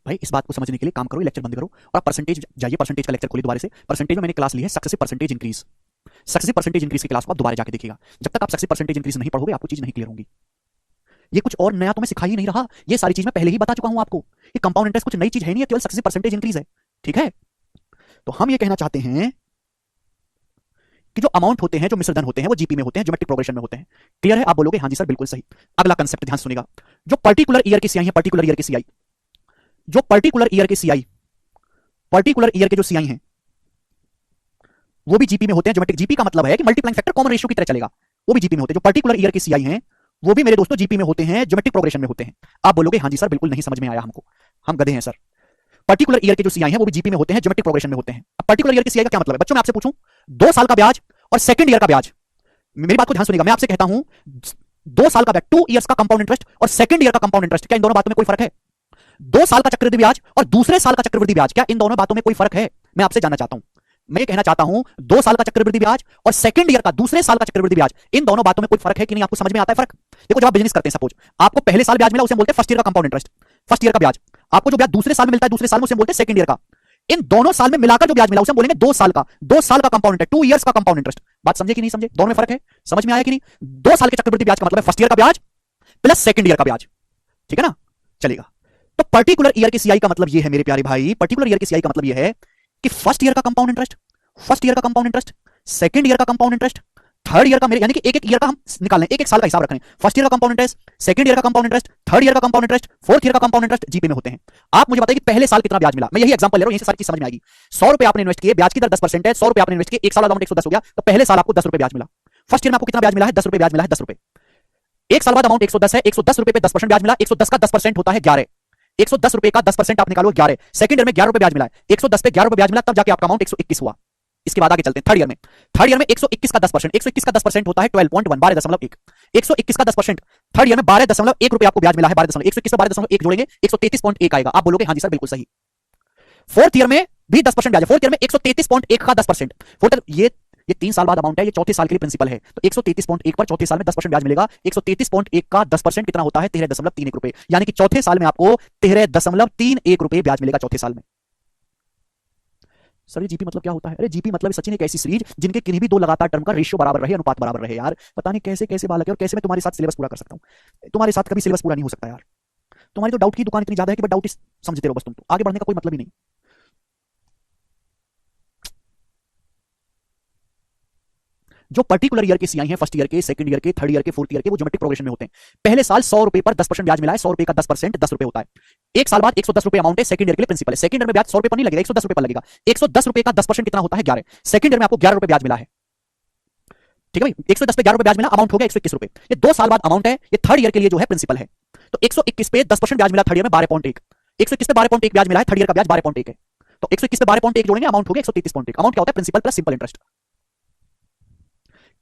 भाई इस बात को समझने के लिए काम करो, लेक्चर बंद करो और आप परसेंटेज जाइए, परसेंटेज का लेक्चर खोलिए दोबारा से। परसेंटेज में मैंने क्लास ली है successive percentage increase. Successive percentage increase की क्लास को आप दोबारा जाके देखिएगा। जब तक आप सक्सेसिव परसेंटेज इंक्रीज नहीं पढ़ोगे आपको चीज नहीं क्लियर होगी। ये कुछ और नया तो मैं सिखा ही नहीं रहा, ये सारी चीज मैं पहले ही बता चुका हूं आपको। ये कंपाउंड इंटरेस्ट कुछ नई चीज है नहीं, केवल सक्सेसिव परसेंटेज इंक्रीज है। ठीक है, तो हम ये कहना चाहते हैं कि जो अमाउंट होते हैं, जो मिश्रधन होते हैं, वो जीपी में होते हैं, ज्योमेट्रिक प्रोग्रेशन में होते हैं। क्लियर है? आप बोलोगे हाँ जी सर बिल्कुल सही। अगला कंसेप्ट ध्यान सुनिएगा, जो पर्टिकुलर ईयर की सीआई है, पर्टिकुलर ईयर की सीआई, जो पर्टिकुलर ईयर की सीआई, पर्टिकुलर ईयर के जो सीआई हैं वो भी जीपी में होते हैं। ज्योमेट्रिक जीपी का मतलब है कि मल्टीप्लाइंग फैक्टर कॉमन रेशियो की तरह चलेगा, वो भी जीपी में होते हैं। जो पर्टिकुलर ईयर की सीआई हैं वो भी मेरे दोस्तों जीपी में होते हैं, ज्योमेट्रिक प्रोग्रेशन में होते हैं। आप बोलोगे हाँ जी सर बिल्कुल नहीं समझ में आया हमको, हम गधे हैं सर। पर्टिकुलर ईयर के जो सीआई हैं वो भी जीपी में होते हैं, ज्योमेट्रिक प्रोग्रेशन में होते हैं। अब पर्टिकुलर ईयर की सीआई का क्या मतलब है बच्चों? मैं आपसे पूछूं, 2 साल का ब्याज और सेकंड ईयर का ब्याज, मेरी बात को ध्यान सुनिएगा। मैं आपसे कहता हूं 2 साल का ब्याज, 2 इयर्स का कंपाउंड इंटरेस्ट और सेकंड ईयर का कंपाउंड इंटरेस्ट, क्या इन दोनों बातों में कोई फर्क है? 2 साल का चक्रवृद्धि ब्याज और दूसरे साल का चक्रवृद्धि ब्याज, क्या इन दोनों बातों में कोई फर्क है? मैं आपसे जानना चाहता हूं। मैं कहना चाहता हूं 2 साल का चक्रवृद्धि ब्याज और सेकंड ईयर का, दूसरे साल का चक्रवृद्धि ब्याज, इन दोनों बातों में कोई फर्क है कि नहीं? आपको समझ में आता है फर्क? देखो जब आप बिजनेस करते हैं, सपोज आपको पहले साल ब्याज मिला, उसे बोलते हैं फर्स्ट ईयर का कंपाउंड इंटरेस्ट, फर्स्ट ईयर का ब्याज। आपको जो ब्याज दूसरे साल में मिलता है, दूसरे साल में, उसे बोलते हैं सेकंड ईयर का। इन दोनों साल में मिलाकर जो ब्याज मिला उसे बोलेंगे 2 साल का, 2 साल का कंपाउंड इंटरेस्ट, 2 इयर्स का कंपाउंड इंटरेस्ट। बात समझे कि नहीं समझे? दोनों में फर्क है, समझ में आया कि नहीं? 2 साल के चक्रवृद्धि ब्याज का मतलब है फर्स्ट ईयर का ब्याज, प्लस सेकंड ईयर का ब्याज, ठीक है ना, चलेगा। तो पर्टिकुलर ईयर की सीआई का मतलब यह है मेरे प्यारे भाई, पर्टिकुलर ईयर की सीआई का मतलब यह है कि फर्स्ट ईयर का कंपाउंड इंटरेस्ट, फर्स्ट ईयर का कंपाउंड इंटरेस्ट, सेकंड ईयर का कंपाउंड इंटरेस्ट, थर्ड ईयर का, मेरे यानी कि एक एक ईयर का हम निकाल लें, एक एक साल का हिसाब रख रहे हैं। फर्स्ट ईयर का कंपाउंड इंटरेस्ट, सेकंड ईयर का कंपाउंड इंटरेस्ट, थर्ड ईयर का कंपाउंड इंटरेस्ट, फोर्थ ईयर का कंपाउंड इंटरेस्ट जीपी में होते हैं। आप मुझे बताइए कि पहले साल कितना ब्याज मिला। मैं यही एग्जांपल ले रहा हूं, यहीं से सारी चीज समझ में आएगी। 100 रुपए आपने इन्वेस्ट किए, ब्याज की दर 10% है, 100 रुपए आपने इन्वेस्ट किए, एक साल बाद अमाउंट 110 हो गया, तो पहले साल आपको 10 रुपए ब्याज मिला। फर्स्ट ईयर में आपको कितना ब्याज मिला है? 10 रुपए ब्याज मिला है, 10 रुपए। एक साल बाद अमाउंट 110 है, 110 रुपए पे 10% ब्याज मिला, 110 का 10% होता है 11, 110 रुपए का 10% आप निकालो 11। सेकंड ईयर में 11 रुपए ब्याज मिला है, 110 पे 11 रुपए ब्याज मिला, तब जाके आपका अमाउंट 121 हुआ। इसके बाद आगे चलते हैं थर्ड ईयर में। थर्ड ईयर में 121 का 10%, 121 का 10% होता है 12.1, 12.1। 121 का 10%, थर्ड ईयर में 12.1 रुपए आपको ब्याज मिला है, 12.1, 121 से 12.1 जोड़ेंगे 133.1 आएगा। आप बोलोगे हां जी सर बिल्कुल सही। फोर्थ ईयर में भी 10% ब्याज है, फोर्थ ईयर में 133.1 का 10%। फोर्थ ये 3 साल बाद अमाउंट है, ये चौथे साल के लिए प्रिंसिपल है, तो 133.1 पर चौथे साल में 10% ब्याज मिलेगा। 133.1 का 10% कितना होता है? 13.31 रुपए, यानी कि चौथे साल में आपको 13.31 रुपए ब्याज मिलेगा चौथे साल में। सर ये जीपी मतलब क्या होता है? अरे जीपी मतलब सचिन एक ऐसी सीरीज जिनके किन्हीं भी दो लगातार टर्म का रेशियो बराबर रहे, अनुपात बराबर रहे। यार पता नहीं कैसे कैसे बालक है, और कैसे मैं तुम्हारे साथ सिलेबस पूरा कर सकता हूं। तुम्हारे साथ कभी सिलेबस पूरा नहीं हो सकता यार। तुम्हारी तो डाउट की दुकान इतनी ज्यादा है कि बस डाउट ही समझते रहो बस, तुम तो आगे बढ़ने का कोई मतलब ही नहीं। जो पर्टिकुलर ईयर के सीआई हैं, फर्स्ट ईयर के, सेकंड ईयर के, थर्ड ईयर के, फोर्थ ईयर के, वो ज्योमेट्रिक प्रोग्रेशन में होते हैं। पहले साल 100 रुपए पर 10% ब्याज मिला है, 100 रुपए का 10% 10 रुपए होता है। एक साल बाद 110 रुपए अमाउंट है, सेकंड ईयर के लिए प्रिंसिपल है। सेकंड ईयर में ब्याज 100 रुपए पर नहीं लगेगा, 110 रुपए पर लगेगा। 110 रुपए का 10% कितना होता है? 11। सेकंड ईयर में आपको 11 रुपए ब्याज मिला है, ठीक है भाई। 110 पे 11 रुपए ब्याज मिला, अमाउंट हो गया 121 रुपए। ये 2 साल बाद अमाउंट है, ये थर्ड ईयर के लिए जो है प्रिंसिपल है। तो 121 पे 10% ब्याज मिला थर्ड ईयर में 12.1, 121 पे 12.1 ब्याज मिला है, थर्ड ईयर का ब्याज 12.1 है। तो 121 पे 12.1 जोड़ेंगे, अमाउंट हो गया 133.1। अमाउंट क्या होता है? Principal plus simple interest.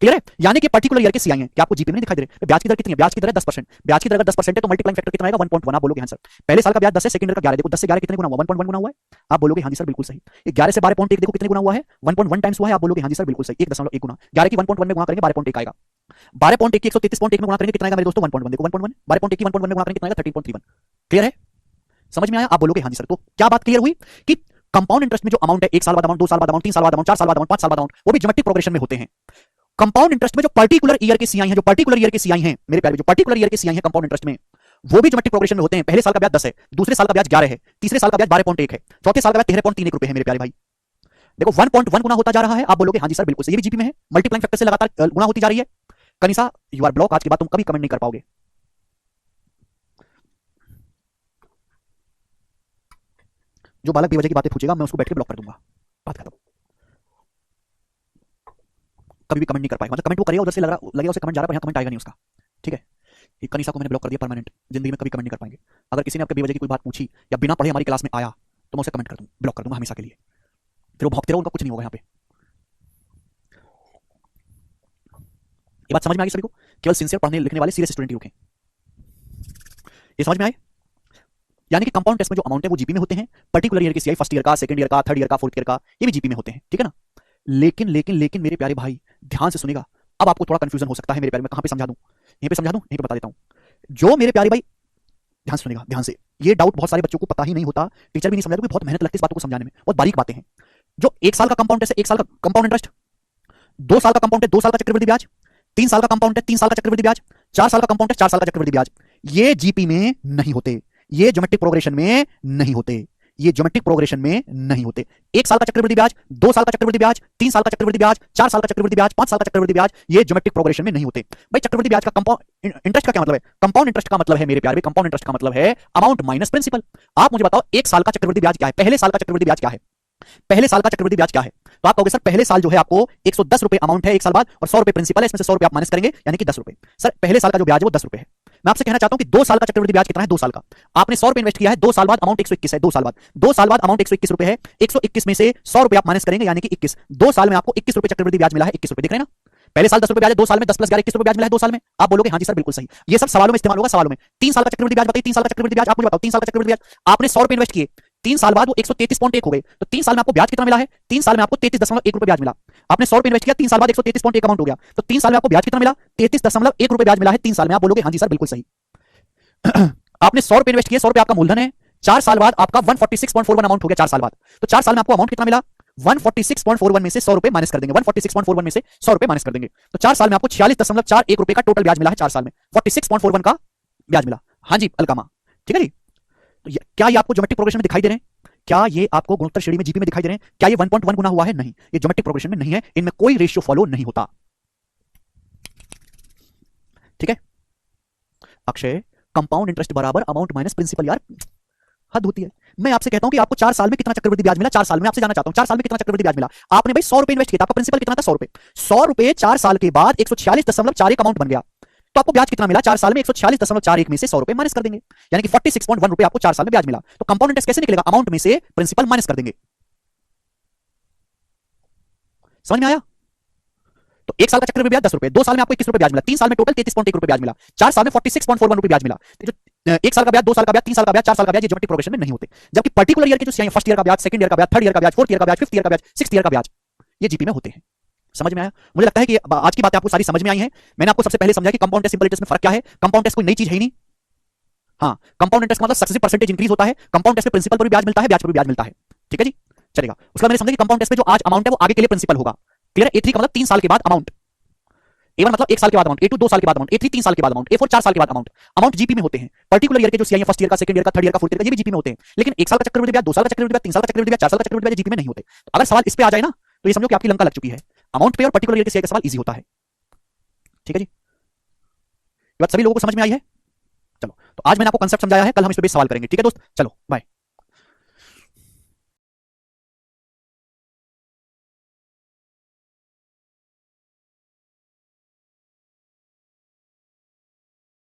Clear है? यानी कि पर्टिकुलर ईयर के सीआई है कि आपको जीपी में नहीं दिखाई दे रहे। ब्याज की दर कितनी है? ब्याज की दर है 10%। ब्याज की दर अगर 10% है तो मल्टीप्लाइंग फैक्टर कितना आएगा? 1.1। आप बोलोगे हां सर। पहले साल का ब्याज 10 है, सेकंड ईयर का 11। देखो 10 से 11 कितने गुना हुआ? 1.1 गुना हुआ है। आप बोलोगे हां जी सर बिल्कुल सही। ये 11 से 12.1 देखो कितने गुना हुआ है? 1.1 टाइम्स हुआ है। आप बोलोगे हां जी सर बिल्कुल सही, 1.1 गुना। 11 की 1.1 में गुणा करेंगे 12.1 आएगा। 12.1 की 133.1 में गुणा करेंगे कितना आएगा मेरे दोस्तों? 1.1। देखो 1.1, 12.1 की 1.1 में गुणा करेंगे कितना आएगा? 13.31। क्लियर है? समझ में आया? आप बोलोगे हां जी सर। तो क्या बात क्लियर हुई कि कंपाउंड इंटरेस्ट में जो अमाउंट है, 1 साल बाद अमाउंट, 2 साल बाद अमाउंट, 3 साल बाद अमाउंट, 4 साल बाद अमाउंट, 5 साल बाद अमाउंट, वो भी ज्योमेट्रिक प्रोग्रेशन में होते हैं। कंपाउंड इंटरेस्ट में जो पर्टिकुलर ईयर के सीआई हैं, जो पर्टिकुलर ईयर के सीआई हैं मेरे प्यारे, जो पर्टिकुलर ईयर के सीआई हैं कंपाउंड इंटरेस्ट में, वो भी ज्योमेट्रिक प्रोग्रेशन में होते हैं। पहले साल का ब्याज 10 है, दूसरे साल का ब्याज 11 है, तीसरे साल का ब्याज 12.1 है, चौथे साल का ब्याज 13.31 रुपए है मेरे प्यारे भाई। देखो 1.1 गुना होता जा रहा है। आप बोलोगे हां जी सर बिल्कुल सही, ये भी जीपी में है, मल्टीप्लाइंग फैक्टर से लगातार गुना होती जा रही है। कनिसा यू आर ब्लॉक, आज के बाद तुम कभी कमेंट नहीं कर पाओगे। जो बालक बेवजह की बातें पूछेगा मैं उसको बैठ के ब्लॉक कर दूंगा, बात खत्म। कभी भी कमेंट नहीं कर पाएगा, मतलब कमेंट वो करेगा उधर से लगेगा उसे कमेंट जा रहा है, पर यहाँ कमेंट आएगा नहीं उसका, ठीक है। ये कनिसा को मैंने ब्लॉक कर दिया परमानेंट, जिंदगी में कभी कमेंट नहीं कर पाएंगे। अगर किसी ने आपके बेवजह की कोई बात पूछी या बिना पढ़े हमारी क्लास में आया तो मैं उसे कमेंट कर दूंगा, ब्लॉक कर दूंगा हमेशा के लिए। फिर वो भौंकते रहो, उनका कुछ नहीं होगा यहाँ पे। ये बात समझ में आ गई सभी को? केवल सिंसियर पढ़ने लिखने वाले सीरियस स्टूडेंट ही रुकें। ये समझ में आए? यानी कि कंपाउंड टेस्ट में जो अमाउंट है वो जीपी में होते हैं। पर्टिकुलर ईयर के सीआई, फर्स्ट ईयर का, सेकंड ईयर का, थर्ड ईयर का, फोर्थ ईयर का, ये भी जीपी में होते हैं, ठीक है ना। लेकिन लेकिन लेकिन मेरे प्यारे भाई ध्यान से सुनेगा, अब आपको थोड़ा कंफ्यूजन हो सकता है मेरे प्यारे। मैं कहां पे समझा दूं? यहीं पे समझा दूं, यहीं पे बता देता हूं। जो मेरे प्यारे भाई ध्यान सुनेगा, ध्यान से, ये डाउट बहुत सारे बच्चों को पता ही नहीं होता, टीचर भी नहीं समझा, बहुत मेहनत लगती है इस बातों को समझाने में, बहुत बारीक बातें हैं। जो 1 साल का कंपाउंड टेस्ट है, 1 साल का कंपाउंड इंटरेस्ट, 2 साल का कंपाउंड है, 2 साल का चक्रवृद्धि ब्याज, 3 साल का कंपाउंड है, 3 साल का चक्रवृद्धि ब्याज, 4 साल का कंपाउंड है, 4 साल का चक्रवृद्धि ब्याज, ये जीपी में नहीं होते, ये ज्योमेट्रिक प्रोग्रेशन में नहीं होते, ये ज्योमेट्रिक प्रोग्रेशन में नहीं होते। 1 साल का चक्रवृद्धि ब्याज, 2 साल का चक्रवृद्धि ब्याज, 3 साल का चक्रवृद्धि ब्याज, 4 साल का चक्रवृद्धि ब्याज, 5 साल का चक्रवृद्धि ब्याज, ये ज्योमेट्रिक प्रोग्रेशन में नहीं होते। भाई चक्रवृद्धि ब्याज का कंपाउंड इंटरेस्ट का क्या मतलब है? कंपाउंड इंटरेस्ट का मतलब है मेरे प्यारे, कंपाउंड इंटरेस्ट का मतलब है अमाउंट माइनस प्रिंसिपल। आप मुझे बताओ 1 साल का चक्रवृद्धि ब्याज क्या है? पहले साल का चक्रवृद्धि ब्याज क्या है? पहले साल का चक्रवृद्धि ब्याज क्या है? तो आप कहोगे सर पहले साल जो है आपको 110 रुपए अमाउंट है 1 साल बाद, और 100 रुपए प्रिंसिपल है, इसमें से 100 रुपए आप माइनस करेंगे यानी कि 10 रुपए। सर पहले साल का जो ब्याज है वो 10 रुपए है। मैं आपसे कहना चाहता हूं कि 2 साल का चक्रवृद्धि ब्याज कितना है? 2 साल का आपने 100 रुपए इन्वेस्ट किया है, 2 साल बाद अमाउंट 121 है। 2 साल बाद, 2 साल बाद अमाउंट 121 रुपए है, 121 में से 100 रुपए आप माइनस करेंगे यानी कि 21। 2 साल में आपको 21 रुपए चक्रवृद्धि ब्याज मिला है, 21 रुपए दिख रहे हैं ना। पहले साल 10 रुपए ब्याज है, 2 साल में 10 प्लस 11 21 रुपए ब्याज मिला है 2 साल में। आप बोलोगे हां जी सर बिल्कुल सही, ये सब सवालों में इस्तेमाल होगा, सवालों में। 3 साल का चक्रवृद्धि ब्याज बताइए, 3 साल का चक्रवृद्धि ब्याज आप मुझे बताओ। 3 साल का चक्रवृद्धि ब्याज आपने 100 रुपए इन्वेस्ट किए, 3 साल बाद वो 133.1 हो गए, तो 3 साल में आपको ब्याज कितना मिला है? 3 साल में आपको 33.1 रुपए ब्याज मिला। आपने 100 रुपए इन्वेस्ट किया, 3 साल बाद 133.1 अमाउंट हो गया, तो 3 साल में आपको ब्याज कितना मिला? 33.1 रुपए ब्याज मिला है 3 साल में। आप बोलोगे हां जी सर बिल्कुल सही। आपने 100 रुपए इन्वेस्ट किए, 100 रुपए आपका मूलधन है, 4 साल बाद आपका 146.41 अमाउंट हो गया 4 साल बाद, तो 4 साल में आपको अमाउंट कितना मिला? 146.41 में से 100 रुपए माइनस कर देंगे, 146.41 में से 100 रुपए माइनस कर देंगे, तो 4 साल में आपको 46.41 रुपए का टोटल ब्याज मिला है 4 साल में। 46.41 का ब्याज मिला। हाँ जी अलकामा, ठीक है जी। तो क्या ये आपको ज्योमेट्रिक प्रोग्रेशन में दिखाई दे रहे हैं? क्या ये आपको गुणोत्तर श्रेणी में जीपी में दिखाई दे रहे हैं? क्या ये 1.1 गुना हुआ है? नहीं, ये ज्योमेट्रिक प्रोग्रेशन में नहीं है, इनमें कोई रेशियो फॉलो नहीं होता। ठीक है अक्षय, कंपाउंड इंटरेस्ट बराबर अमाउंट माइनस प्रिंसिपल, यार हद होती है। मैं आपसे कहता हूं कि आपको 4 साल में कितना चक्रवृद्धि ब्याज मिला, 4 साल में आपसे जानना चाहता हूं 4 साल में कितना चक्रवृद्धि ब्याज मिला। आपने भाई 100 रुपए इन्वेस्ट किया था, आपका प्रिंसिपल कितना था? 100 रुपए। 100 रुपए 4 साल के बाद 146.41 अमाउंट बन गया, तो आपको ब्याज कितना मिला 4 साल में? 146.41 में से 100 रुपए माइनस कर देंगे, यानी कि 46.1 रुपए आपको 4 साल में ब्याज मिला। तो कंपाउंड इंटरेस्ट कैसे निकलेगा? अमाउंट में से प्रिंसिपल माइनस कर देंगे। समझ में आया? तो 1 साल का चक्रवृद्धि ब्याज 10 रुपए, 2 साल में आपको 21 रुपए ब्याज मिला, 3 साल में टोटल 33.1 रुपए ब्याज मिला, 4 साल में 46.41 रुपए ब्याज मिला। तो जो 1 साल का ब्याज, 2 साल का ब्याज, 3 साल का ब्याज, 4 साल का ब्याज, ये ज्योमेट्रिक प्रोग्रेशन में नहीं होते। जबकि पर्टिकुलर ईयर के जो सीआई, फर्स्ट ईयर का ब्याज, सेकंड ईयर का ब्याज, थर्ड ईयर का ब्याज, फोर्थ ईयर का ब्याज, फिफ्थ ईयर का ब्याज, सिक्स्थ ईयर का ब्याज, ये जीपी में होते हैं। समझ में आया? मुझे लगता है कि आज की बातें आपको सारी समझ में आई हैं। मैंने आपको सबसे पहले समझाया कि कंपाउंड टेस्ट, सिंपल इंटरेस्ट में फर्क क्या है। कंपाउंड टेस्ट कोई नई चीज है ही नहीं। हाँ, कंपाउंड इंटरेस्ट मतलब सक्सेसिव परसेंटेज इंक्रीज होता है। कंपाउंड टेस्ट में प्रिंसिपल पर भी ब्याज मिलता है, ब्याज पर भी ब्याज मिलता है। ठीक है जी, चलेगा। उसके बाद मैंने समझा कि कंपाउंड टेस्ट में जो आज अमाउंट है वो आगे के लिए प्रिंसिपल होगा। क्लियर है? A3 का मतलब 3 साल के बाद अमाउंट, A1 मतलब 1 साल के बाद अमाउंट, A2 2 साल के बाद अमाउंट, A3 3 साल के बाद अमाउंट, A4 4 साल के बाद अमाउंट। अमाउंट जीपी में होते हैं। पर्टिकुलर ईयर के जो सीआई, फर्स्ट ईयर का, सेकंड ईयर का, थर्ड ईयर का, फोर्थ ईयर का, ये भी जीपी में होते हैं। लेकिन 1 साल का चक्रवृद्धि ब्याज, 2 साल का चक्रवृद्धि ब्याज, 3 साल का चक्रवृद्धि ब्याज, 4 साल का चक्रवृद्धि ब्याज जीपी में नहीं होते। तो अगर सवाल इस पे आ जाए ना, तो ये समझो कि आपकी लंका लग चुकी है। अमाउंट पे और पर्टिकुलर ईयर के सीआई का सवाल इजी होता है। ठीक है जी, ये बात सभी लोगों को समझ में आई है? चलो, तो आज मैंने आपको कांसेप्ट समझाया है, कल हम इस पे भी सवाल करेंगे। ठीक है दोस्त, चलो बाय।